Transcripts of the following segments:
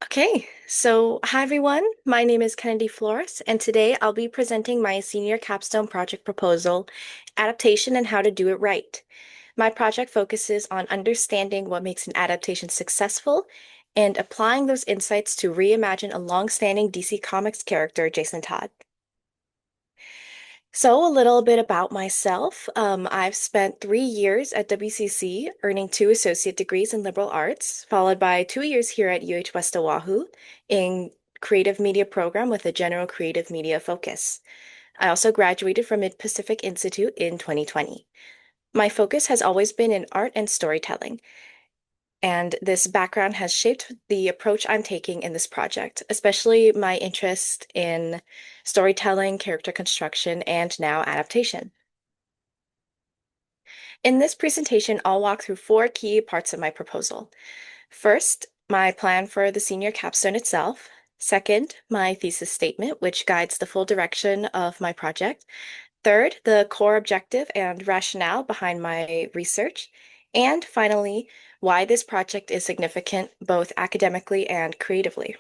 Okay, so hi everyone. My name is Kennedy Flores, and today I'll be presenting my senior capstone project proposal, Adaptation and How to Do It Right. My project focuses on understanding what makes an adaptation successful and applying those insights to reimagine a long-standing DC Comics character, Jason Todd. So, a little bit about myself. I've spent 3 years at WCC, earning two associate degrees in liberal arts, followed by 2 years here at UH West Oahu in creative media program with a general creative media focus. I also graduated from Mid-Pacific Institute in 2020. My focus has always been in art and storytelling, and this background has shaped the approach I'm taking in this project, especially my interest in storytelling, character construction, and now adaptation. In this presentation, I'll walk through four key parts of my proposal. First, my plan for the senior capstone itself. Second, my thesis statement, which guides the full direction of my project. Third, the core objective and rationale behind my research. And finally, why this project is significant both academically and creatively.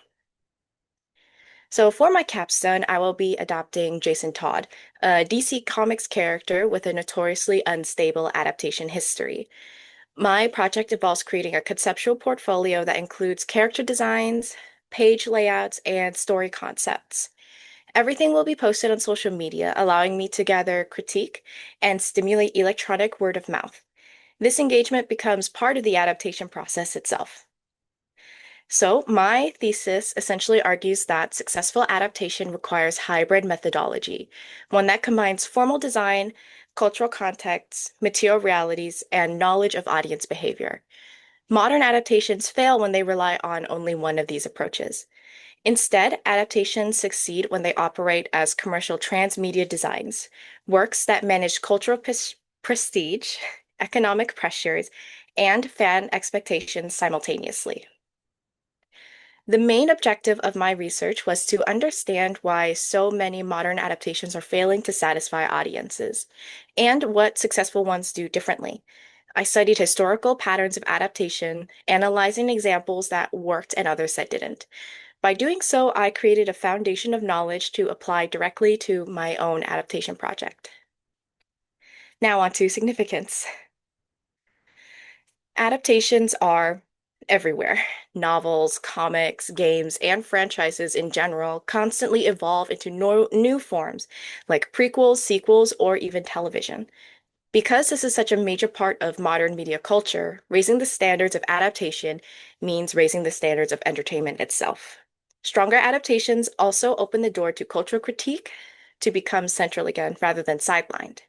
So for my capstone, I will be adopting Jason Todd, a DC Comics character with a notoriously unstable adaptation history. My project involves creating a conceptual portfolio that includes character designs, page layouts, and story concepts. Everything will be posted on social media, allowing me to gather critique and stimulate electronic word of mouth. This engagement becomes part of the adaptation process itself. So, my thesis essentially argues that successful adaptation requires hybrid methodology, one that combines formal design, cultural contexts, material realities, and knowledge of audience behavior. Modern adaptations fail when they rely on only one of these approaches. Instead, adaptations succeed when they operate as commercial transmedia designs, works that manage cultural prestige, economic pressures, and fan expectations simultaneously. The main objective of my research was to understand why so many modern adaptations are failing to satisfy audiences, and what successful ones do differently. I studied historical patterns of adaptation, analyzing examples that worked and others that didn't. By doing so, I created a foundation of knowledge to apply directly to my own adaptation project. Now on to significance. Adaptations are everywhere. Novels, comics, games, and franchises in general constantly evolve into new forms, like prequels, sequels, or even television. Because this is such a major part of modern media culture, raising the standards of adaptation means raising the standards of entertainment itself. Stronger adaptations also open the door to cultural critique to become central again rather than sidelined.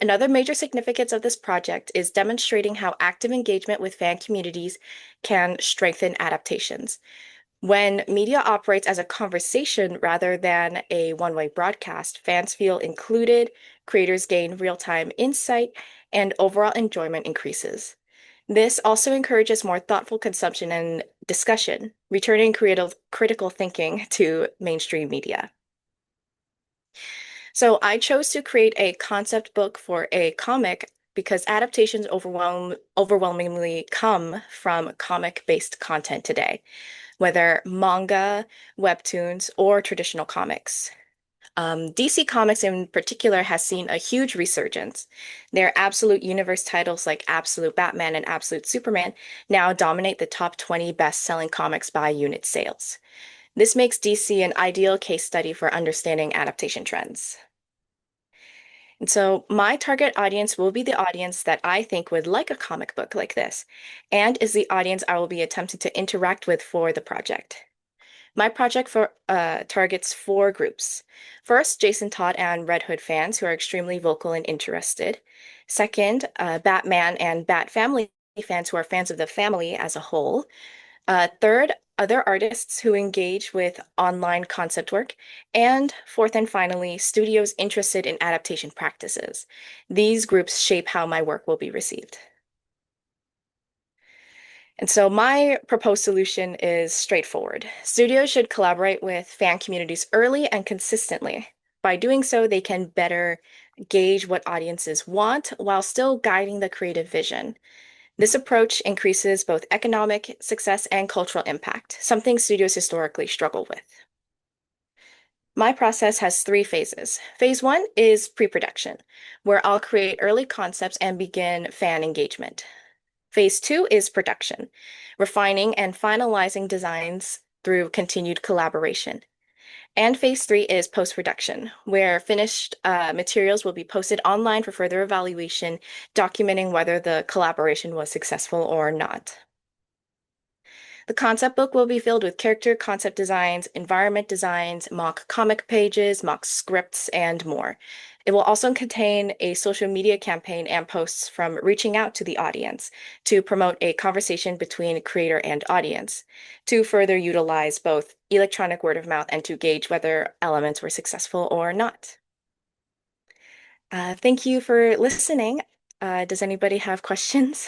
Another major significance of this project is demonstrating how active engagement with fan communities can strengthen adaptations. When media operates as a conversation rather than a one-way broadcast, fans feel included, creators gain real-time insight, and overall enjoyment increases. This also encourages more thoughtful consumption and discussion, returning creative critical thinking to mainstream media. So I chose to create a concept book for a comic because adaptations overwhelmingly come from comic-based content today, whether manga, webtoons, or traditional comics. DC Comics in particular has seen a huge resurgence. Their Absolute Universe titles like Absolute Batman and Absolute Superman now dominate the top 20 best-selling comics by unit sales. This makes DC an ideal case study for understanding adaptation trends. And so my target audience will be the audience that I think would like a comic book like this, and is the audience I will be attempting to interact with for the project. My project targets four groups. First, Jason Todd and Red Hood fans who are extremely vocal and interested. Second, Batman and Bat Family fans who are fans of the family as a whole. Third, other artists who engage with online concept work. And fourth and finally, studios interested in adaptation practices. These groups shape how my work will be received. And so my proposed solution is straightforward. Studios should collaborate with fan communities early and consistently. By doing so, they can better gauge what audiences want while still guiding the creative vision. This approach increases both economic success and cultural impact, something studios historically struggle with. My process has three phases. Phase one is pre-production, where I'll create early concepts and begin fan engagement. Phase two is production, refining and finalizing designs through continued collaboration. And phase three is post-production, where finished materials will be posted online for further evaluation, documenting whether the collaboration was successful or not. The concept book will be filled with character concept designs, environment designs, mock comic pages, mock scripts, and more. It will also contain a social media campaign and posts from reaching out to the audience to promote a conversation between creator and audience, to further utilize both electronic word of mouth and to gauge whether elements were successful or not. Thank you for listening. Does anybody have questions?